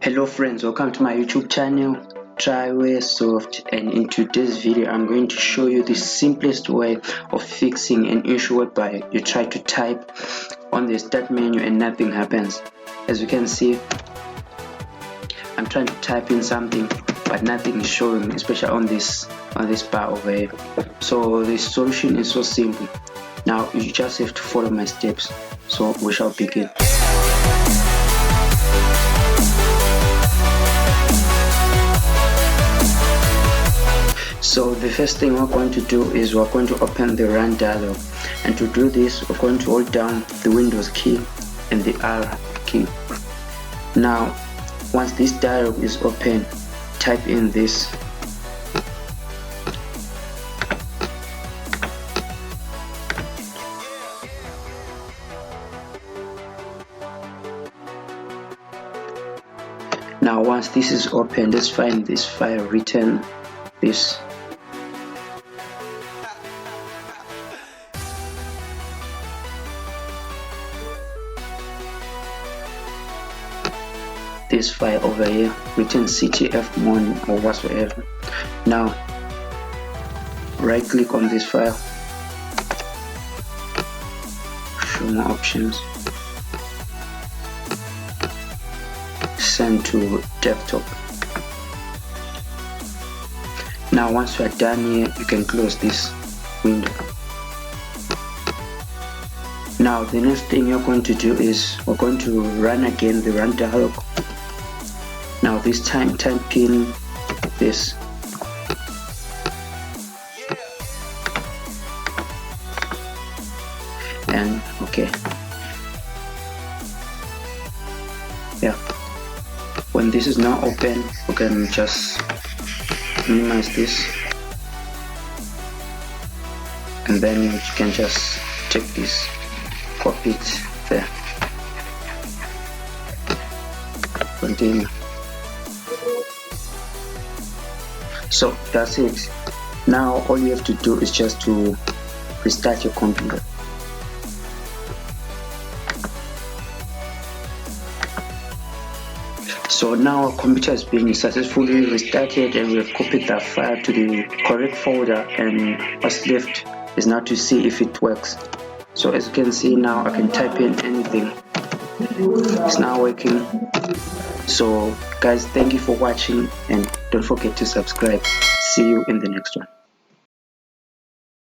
Hello friends, welcome to my YouTube channel Triwaresoft, and in today's video I'm going to show you the simplest way of fixing an issue whereby you try to type on the start menu and nothing happens. As you can see, I'm trying to type in something but nothing is showing, especially on this bar over here. So the solution is so simple. Now you just have to follow my steps, so we shall begin. So the first thing we're going to do is we're going to open the run dialog, and to do this we're going to hold down the Windows key and the R key. Now once this dialog is open, type in this. Now once this is open, let's find this file, return this. This file over here, return CTF money or whatsoever. Now right click on this file, show more options, send to desktop. Now once you are done here, you can close this window. Now the next thing you're going to do is we're going to run again the run dialog. Now this time type in this. And okay. Yeah. When this is now open, you can just minimize this, and then you can just check this, copy it there, continue. So that's it. Now all you have to do is just to restart your computer. So now our computer has been successfully restarted, and we have copied that file to the correct folder, and what's left is now to see if it works. So as you can see now, I can type in anything. It's now working. So guys, thank you for watching, and don't forget to subscribe. See you in the next one.